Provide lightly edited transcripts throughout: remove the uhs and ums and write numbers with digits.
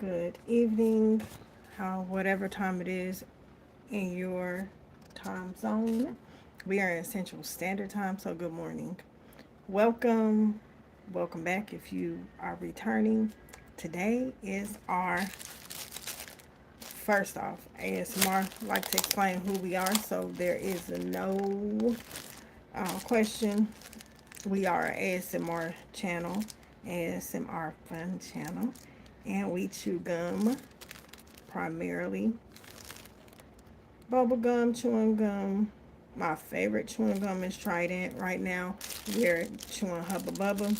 good evening, whatever time it is in your time zone. We are in Central Standard Time, so good morning. Welcome, welcome back if you are returning. Today is our first off ASMR. I like to explain who we are, so there is no question. We are an ASMR channel, ASMR fun channel, and we chew gum primarily bubble gum, chewing gum. My favorite chewing gum is Trident. Right now, we're chewing Hubba Bubba.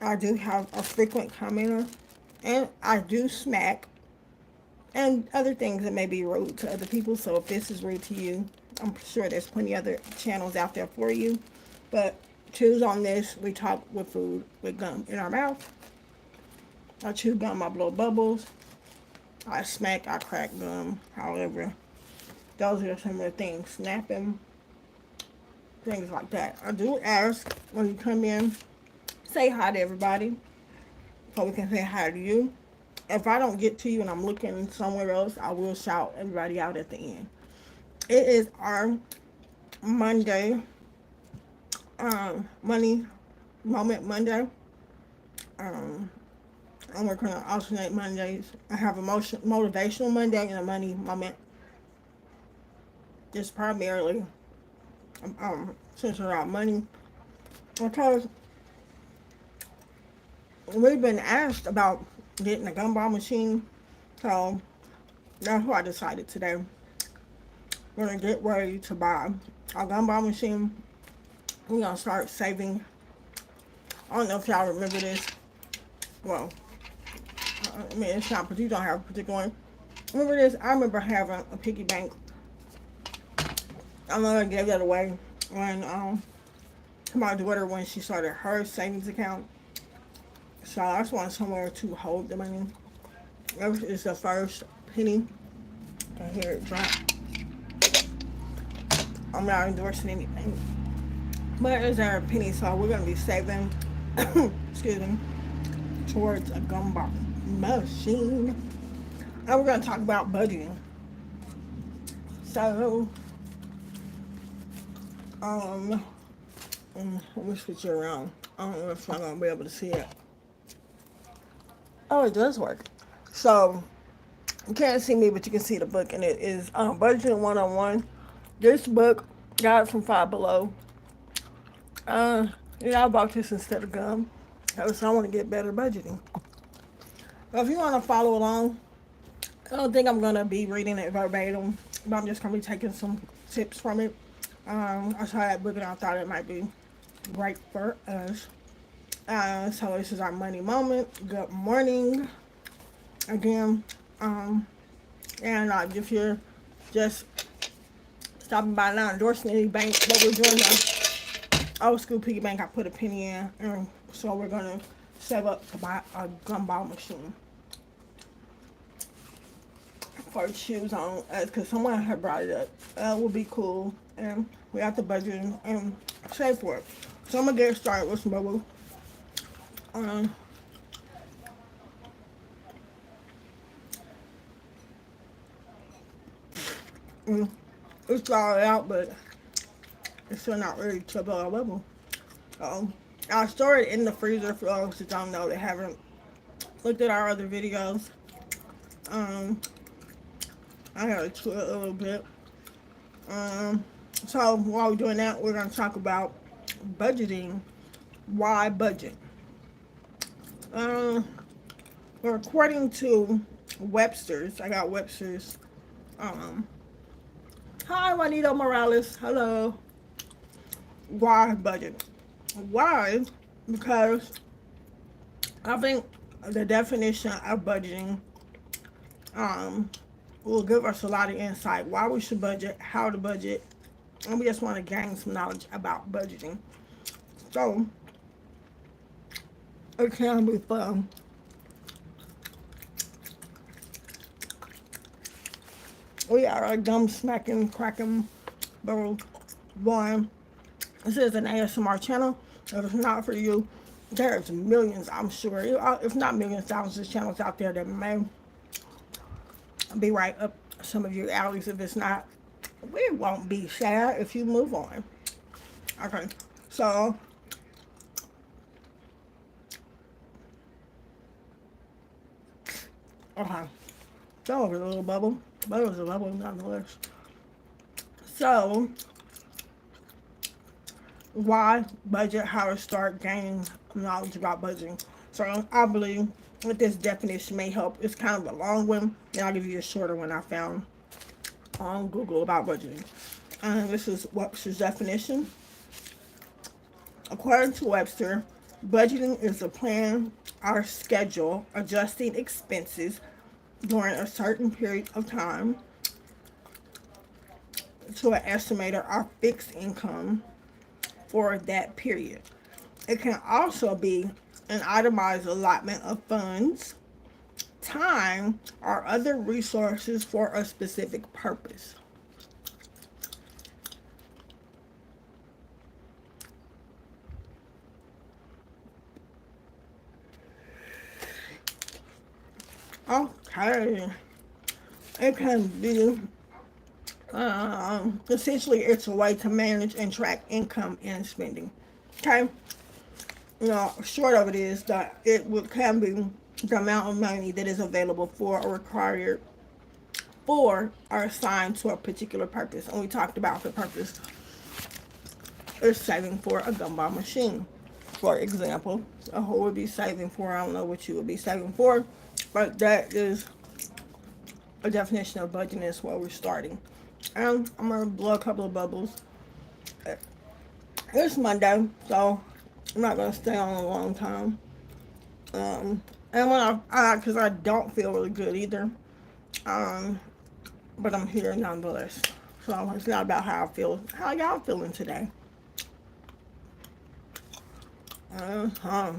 I do have a frequent commenter, and I do smack and other things that may be rude to other people. So if this is rude to you, I'm sure there's plenty other channels out there for you. But choose on this. We talk with food with gum in our mouth. I chew gum, I blow bubbles. I smack, I crack gum. However, those are some of the things. Snapping, things like that. I do ask when you come in, say hi to everybody so we can say hi to you. If I don't get to you and I'm looking somewhere else, I will shout everybody out at the end. It is our Monday, Money Moment Monday. Um, I'm working on alternate Mondays. I have a motivational Monday and a money moment. Just primarily centered around money because we've been asked about getting a gumball machine, so that's what I decided today. We're gonna get ready to buy a gumball machine. We're gonna start saving. I don't know if y'all remember this. Well, I mean, it's not, but you don't have a particular one. Remember this? I remember having a piggy bank. I'm gonna give that away when my daughter, when she started her savings account. So I just want somewhere to hold the money. This is the first penny. I hear it drop. I'm not endorsing anything, but it's our penny, so we're gonna be saving. Excuse me, towards a gumball machine. And we're gonna talk about budgeting. So, let me switch it around. I don't know if I'm gonna be able to see it. Oh, it does work. So you can't see me, but you can see the book, and it is Budgeting 101. This book got it from Five Below. Yeah, I bought this instead of gum. So I want to get better budgeting. But if you want to follow along, I don't think I'm gonna be reading it verbatim, but I'm just gonna be taking some tips from it. I saw that book and I thought it might be great for us. So this is our money moment. Good morning again. And if you're just stopping by, not endorsing any bank, but we're doing the old school piggy bank. I put a penny in, and so we're gonna save up to buy a gumball machine for shoes on us because someone had brought it up. It would be cool, and we have to budget and save for it. So I'm gonna get started with some bubble. It's started out, but it's still not ready to blow a bubble. I store it in the freezer for those that don't know that haven't looked at our other videos. I gotta chew it a little bit. So while we're doing that, we're gonna talk about budgeting. Why budget? Well, according to Webster's, I got Webster's. Hi, Juanito Morales. Hello. Why budget? Why? Because I think the definition of budgeting will give us a lot of insight why we should budget, how to budget, and we just want to gain some knowledge about budgeting. So it can be fun. We are a gum smacking, cracking, barrel boy. This is an ASMR channel. If it's not for you, There's millions, I'm sure, if not millions, thousands of channels out there that may be right up some of your alleys. If it's not, we won't be sad if you move on. Okay, so okay, that was a little bubble, but it was a bubble nonetheless. So why budget? How to start gaining knowledge about budgeting. So I believe that this definition may help. It's kind of a long one, and I'll give you a shorter one I found on Google about budgeting. This is Webster's definition. According to Webster, budgeting is a plan or schedule adjusting expenses during a certain period of time to an estimated or fixed income for that period. It can also be an itemized allotment of funds, time, or other resources for a specific purpose. Okay. It can be essentially it's a way to manage and track income and spending. Okay. Short of it is that can be the amount of money that is available for or required for or assigned to a particular purpose. And we talked about the purpose is saving for a gumball machine. For example, who would be saving for? I don't know what you would be saving for, but that is a definition of budgeting. Is where we're starting. And I'm gonna blow a couple of bubbles. It's Monday, so I'm not gonna stay on a long time. And when because I don't feel really good either. Um, but I'm here nonetheless. So it's not about how I feel. How y'all feeling today? Uh-huh.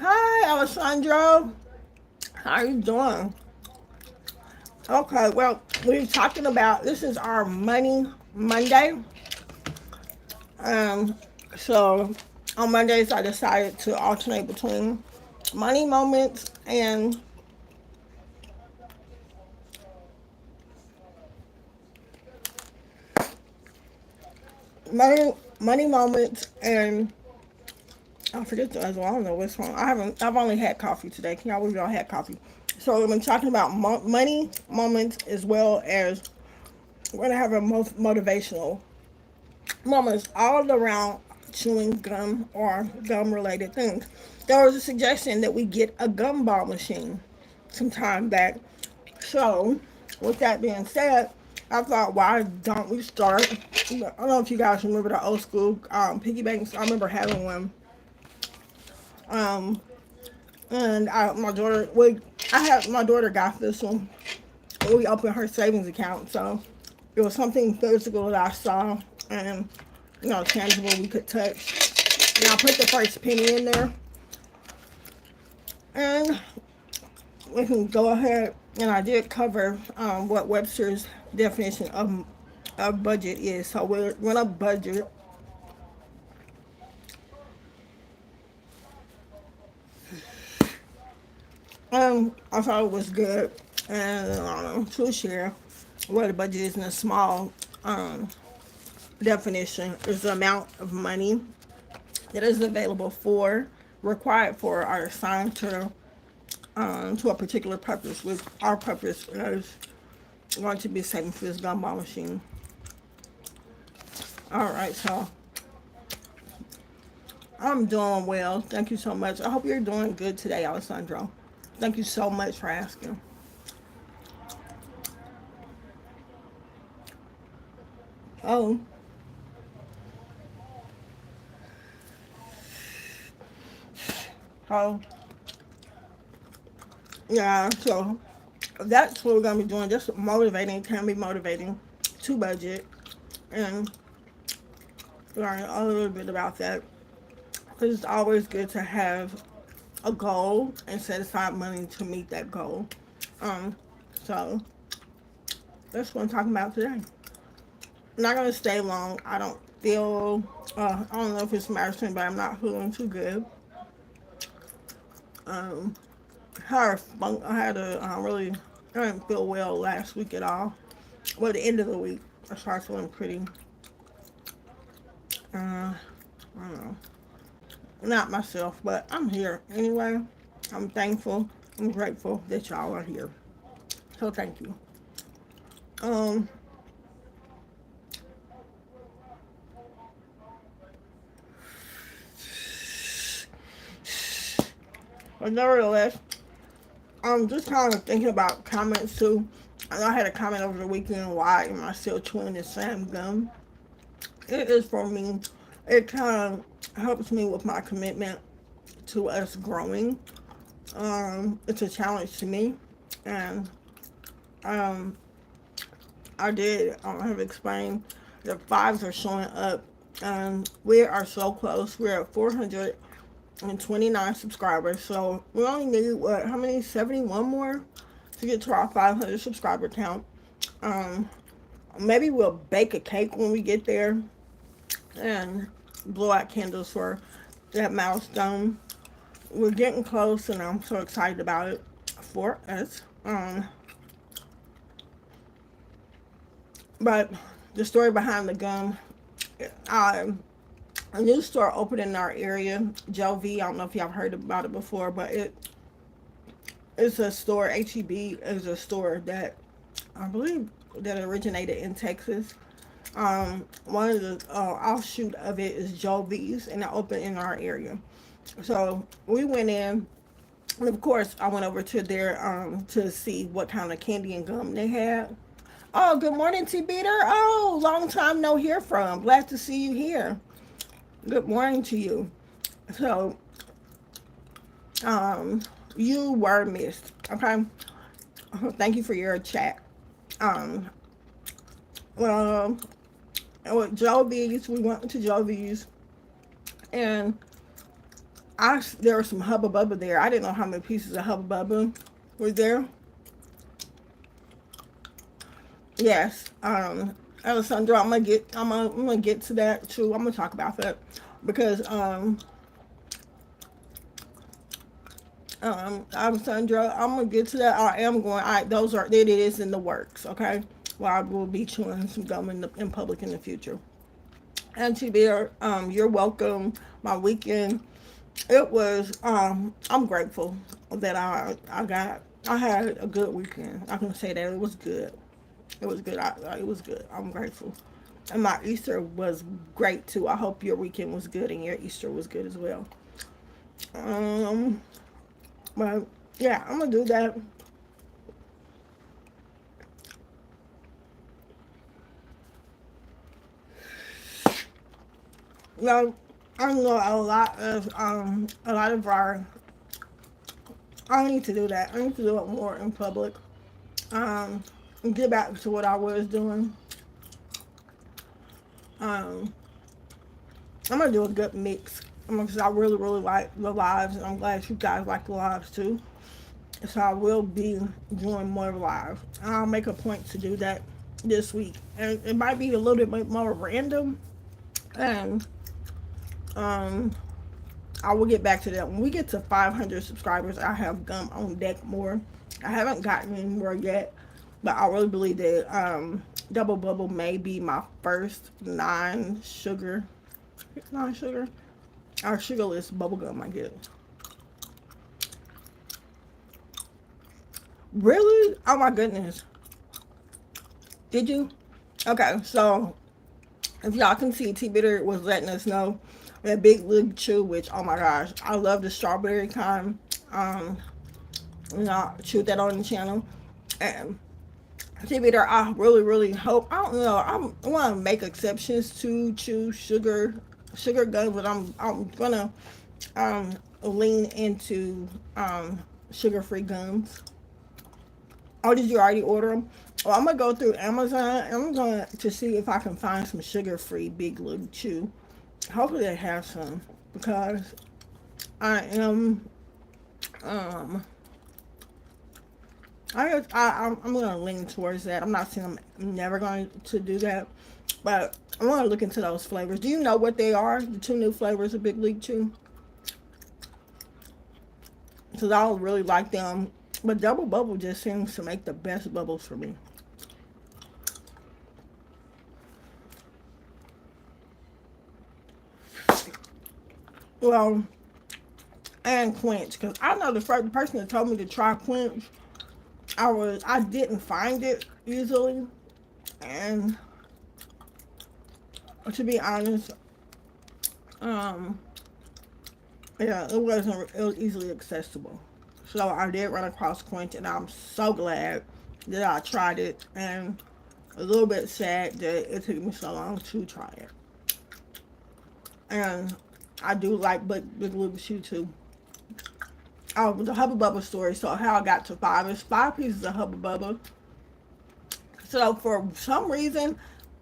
Hi, Alessandro. How are you doing? Okay, well, we're talking about this is our Money Monday. Um, so on Mondays I decided to alternate between money moments and money moments and I forget the other one. I don't know which one. I've only had coffee today. Can y'all believe y'all had coffee? So we've been talking about money moments as well as we're gonna have a motivational moments all around chewing gum or gum related things. There was a suggestion that we get a gumball machine some time back. So, with that being said, I thought, why don't we start? I don't know if you guys remember the old school piggy banks. I remember having one. Um, and my daughter got this one. We opened her savings account, so it was something physical that I saw and tangible we could touch. And I put the first penny in there, and we can go ahead. And I did cover what Webster's definition of budget is. So we're gonna budget. I thought it was good, and to share what a budget is in a small definition is the amount of money that is available for, required for, or assigned to a particular purpose. With our purpose is going to be saving for this gumball machine. All right, so I'm doing well. Thank you so much. I hope you're doing good today, Alessandro. Thank you so much for asking. Oh, oh, yeah. So that's what we're gonna be doing. Just motivating, can be motivating to budget and learn a little bit about that. Because it's always good to have a goal and set aside money to meet that goal. Um, so that's what I'm talking about today. I'm not gonna stay long. I don't still, I don't know if it's medicine, but I'm not feeling too good. Um, I had a really, I didn't feel well last week at all. Well, the end of the week, I started feeling pretty, I don't know, not myself, but I'm here anyway. I'm thankful. I'm grateful that y'all are here. So thank you. Um, but nevertheless, I'm just kind of thinking about comments too. I had a comment over the weekend. Why am I still chewing the same gum? It is for me. It kind of helps me with my commitment to us growing. It's a challenge to me, and um, I did have explained the fives are showing up, and we are so close. We're at 429 subscribers, so we only need what? How many? 71 more to get to our 500 subscriber count. Um, Maybe we'll bake a cake when we get there and blow out candles for that milestone. We're getting close, and I'm so excited about it for us. But the story behind the gum, uh, a new store opened in our area, Joe V. I don't know if y'all heard about it before, but it's a store. HEB is a store that I believe that originated in Texas. One of the offshoot of it is Joe V's, and it opened in our area. So we went in, and of course, I went over to there to see what kind of candy and gum they had. Oh, good morning, T Beater. Oh, long time no hear from. Glad to see you here. Good morning to you. So, um, you were missed. Okay. Thank you for your chat. Um, well, with Jovi's, we went to Jovi's, and there was some Hubba Bubba there. I didn't know how many pieces of Hubba Bubba were there. Yes. Alessandra, I'm gonna get to that too. I'm gonna talk about that because Alessandra, I'm gonna get to that. I am going. It is in the works. Okay. Well, I will be chewing some gum in public in the future. Auntie Bear, you're welcome. My weekend, it was. I'm grateful that I had a good weekend. I can say that it was good. It was good. It was good. I'm grateful. And my Easter was great too. I hope your weekend was good and your Easter was good as well. Um, but yeah, I'm gonna do that. Well, I know a lot of our. I need to do that. I need to do it more in public. Um, get back to what I was doing. Um, I'm gonna do a good mix because I really, really like the lives, and I'm glad you guys like the lives too. So I will be doing more live. I'll make a point to do that this week, and it might be a little bit more random. And um, I will get back to that when we get to 500 subscribers. I have gum on deck more. I haven't gotten any more yet, but I really believe that Double Bubble may be my first non-sugar, or sugarless bubblegum I get. Really? Oh my goodness. Did you? Okay, so if y'all can see, T Bitter was letting us know that Big Lug Chew, which, oh my gosh, I love the strawberry kind. Um, I chewed that on the channel. And T Bitter, I really, really hope, I don't know, I want to make exceptions to chew sugar gum, but I'm gonna lean into sugar-free gums. Oh, did you already order them? Well, I'm gonna go through Amazon. I'm going to see if I can find some sugar-free Big Little Chew. Hopefully they have some because I am I'm gonna lean towards that. I'm not saying I'm never going to do that, but I want to look into those flavors. Do you know what they are? The two new flavors of Big League Chew? Because I don't really like them, but Double Bubble just seems to make the best bubbles for me. Well, and Quench, because I know the first person that told me to try Quench, I didn't find it easily, and to be honest, um, yeah, it was easily accessible. So I did run across Quench, and I'm so glad that I tried it, and a little bit sad that it took me so long to try it. And I do like Big Little Shoe too. Oh, the Hubba Bubba story. So how I got to five is five pieces of Hubba Bubba. So for some reason,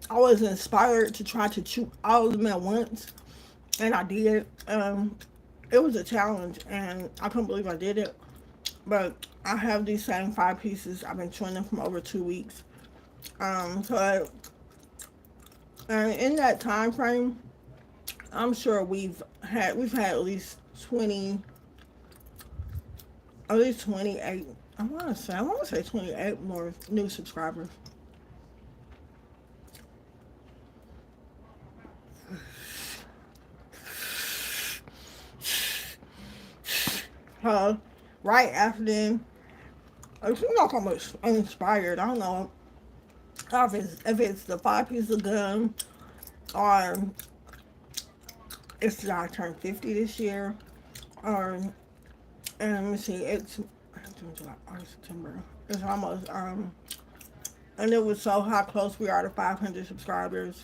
I was inspired to try to chew all of them at once, and I did. It was a challenge, and I couldn't believe I did it. But I have these same five pieces. I've been chewing them for over 2 weeks. So and in that time frame, I'm sure we've had at least 28. I want to say 28 more new subscribers. Uh, right after then, it seems like I'm inspired. I don't know if it's the five pieces of gum or it's that I turned 50 this year or and let me see, it's June, July, August, September. It's almost and it was so how close we are to 500 subscribers.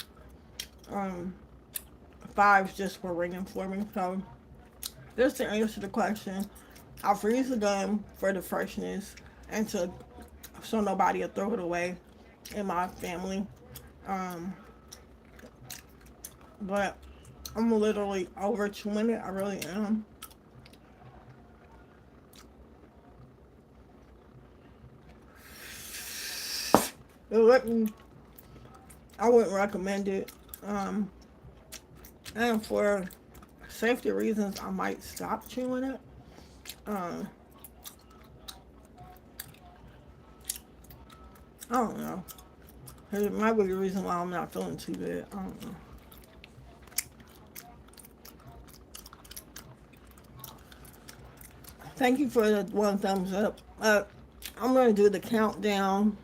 Um, fives just were ringing for me. So just to answer the question, I freeze the gum for the freshness and to so nobody will throw it away in my family. Um, but I'm literally over chewing it. I really am. It wouldn't, I wouldn't recommend it. And for safety reasons, I might stop chewing it. Um, I don't know. It might be the reason why I'm not feeling too good. I don't know. Thank you for the one thumbs up. I'm gonna do the countdown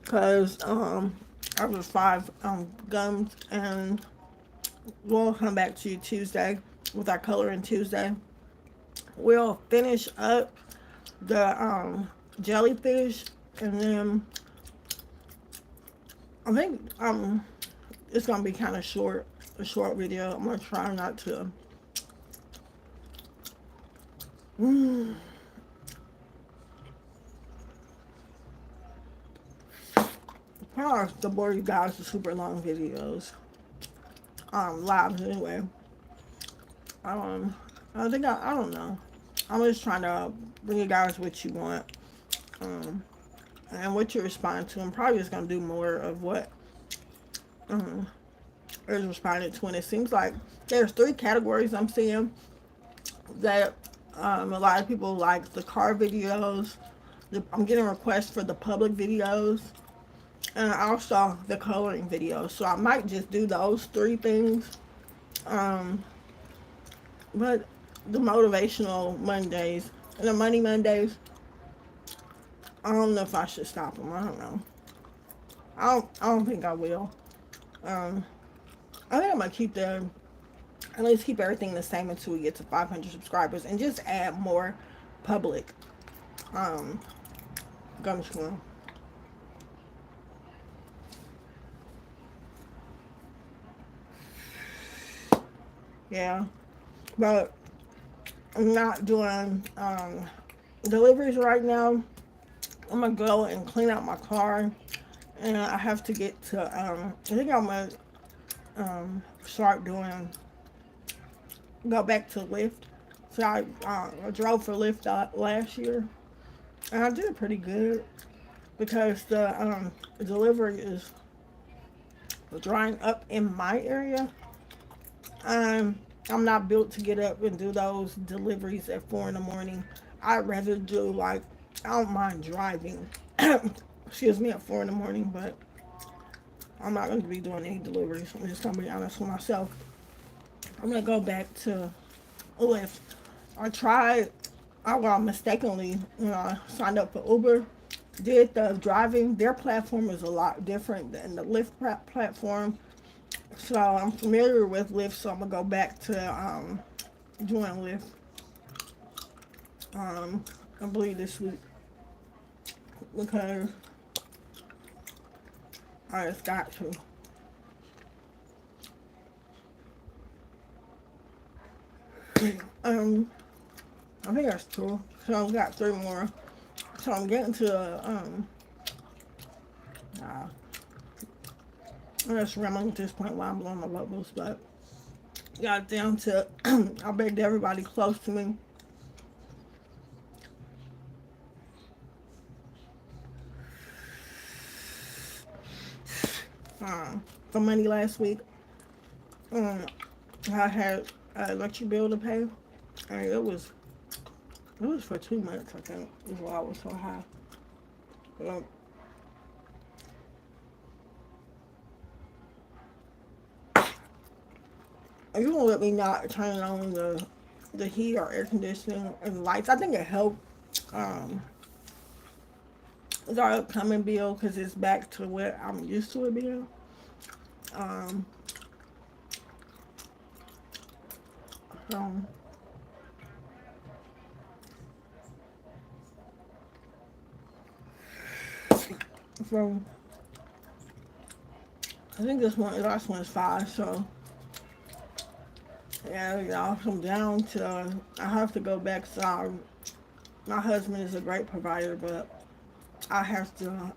because I was five gums, and we'll come back to you Tuesday with our coloring Tuesday. We'll finish up the jellyfish, and then I think it's gonna be kind of short, a short video. I'm gonna try not to. Mm, Probably to bore you guys with super long videos. Lives anyway. Um, I don't know. I'm just trying to bring you guys what you want, um, and what you respond to. I'm probably just gonna do more of what um is responded to, and it seems like there's three categories I'm seeing that a lot of people like the car videos. I'm getting requests for the public videos and also the coloring videos. So I might just do those three things. Um, but the motivational Mondays and the money Mondays, I don't know if I should stop them. I don't know. I don't think I will. Um, I think I'm gonna keep them. At least keep everything the same until we get to 500 subscribers, and just add more public um, gum chewing. Yeah, but I'm not doing deliveries right now. I'm gonna go and clean out my car, and I have to get to. I think I'm gonna start doing go back to Lyft. So I drove for Lyft last year, And I did pretty good because the delivery is drying up in my area. Um, I'm not built to get up and do those deliveries at 4 in the morning. I'd rather do like I don't mind driving. Excuse me, at 4 in the morning, but I'm not going to be doing any deliveries. I'm just going to be honest with myself. I'm going to go back to Lyft. I tried. I well mistakenly, signed up for Uber. Did the driving. Their platform is a lot different than the Lyft platform. So I'm familiar with Lyft, so I'm gonna go back to doing Lyft. I believe this week because I just got to. Um, I think that's two. So I've got three more. So I'm getting to uh, I'm just rambling at this point while I'm blowing my bubbles, but got down to I begged everybody close to me for money last week. Um, I had an electric bill to pay, and it was for 2 months. I think is why I was so high. But, if you won't let me not turn on the heat or air conditioning and lights, I think it helped. Um, with our upcoming bill because it's back to what I'm used to it being. Um, so, so I think the last one is 5. So yeah, y'all, I'm down to. I have to go back. So my husband is a great provider, but I have to.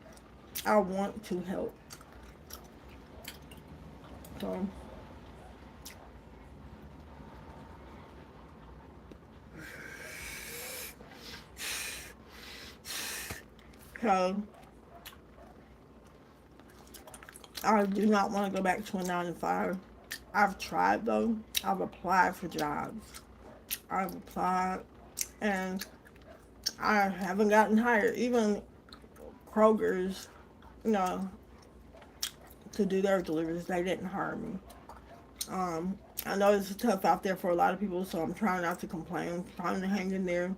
I want to help. So, so I do not want to go back to a 9 to 5. I've tried though. I've applied for jobs. I've applied and I haven't gotten hired. Even Kroger's, you know, to do their deliveries, they didn't hire me. I know it's tough out there for a lot of people, so I'm trying not to complain. I'm trying to hang in there.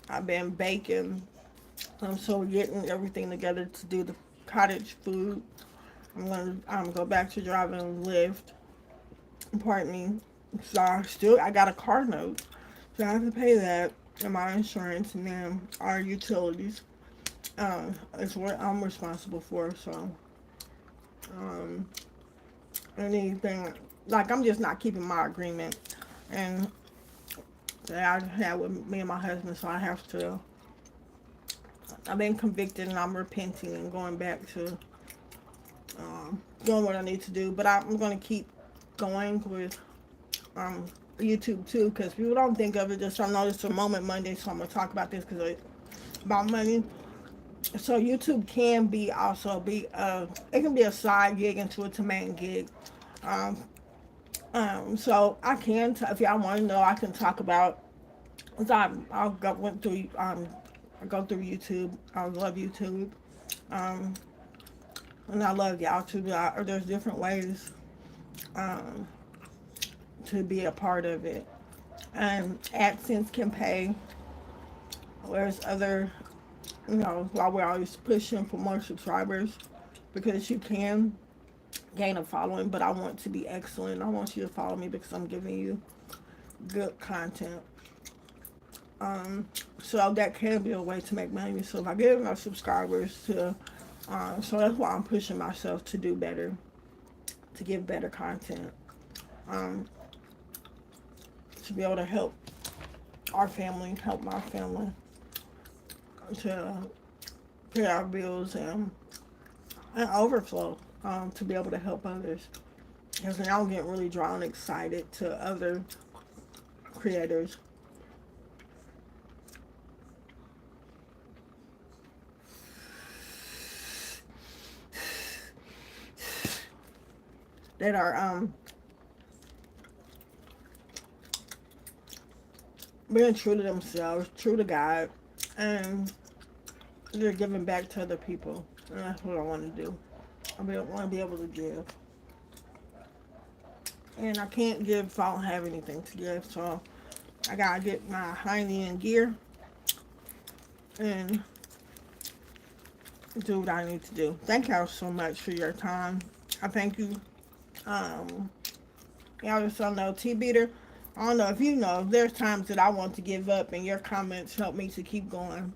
I've been baking. I'm so getting everything together to do the cottage food. I'm gonna go back to driving Lyft. Pardon me. So I got a car note, so I have to pay that and my insurance and then our utilities. It's what I'm responsible for. So um, anything like I'm just not keeping my agreement and that I had with me and my husband. So I have to. I've been convicted and I'm repenting and going back to doing what I need to do. But I'm going to keep going with um, YouTube too because people don't think of it. Just I know it's a moment Monday, so I'm going to talk about this because it's about money. So YouTube can be also be it can be a side gig into a main gig. Um, so I can if y'all want to know, I can talk about. Went through I go through YouTube. I love YouTube. Um, and I love y'all too. There's different ways um, to be a part of it. And AdSense can pay. Whereas other, while we're always pushing for more subscribers, because you can gain a following, but I want to be excellent. I want you to follow me because I'm giving you good content. So that can be a way to make money. So if I get enough subscribers so that's why I'm pushing myself to do better, to give better content, um, to be able to help our family, help my family, to pay our bills and overflow, to be able to help others. Because now I'm getting really drawn excited to other creators. that are being true to themselves, true to God, and they're giving back to other people. And that's what I want to do. Want to be able to give. And I can't give if I don't have anything to give. So I got to get my hiney in gear and do what I need to do. Thank y'all so much for your time. I thank you. Um, y'all just don't know. T-Beater, I don't know if you know, there's times that I want to give up and your comments help me to keep going.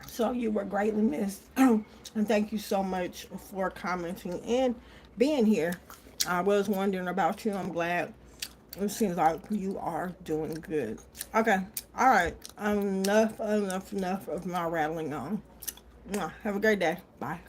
So you were greatly missed. And thank you so much for commenting and being here. I was wondering about you. I'm glad. It seems like you are doing good. Okay. All right. Enough of my rattling on. Have a great day. Bye.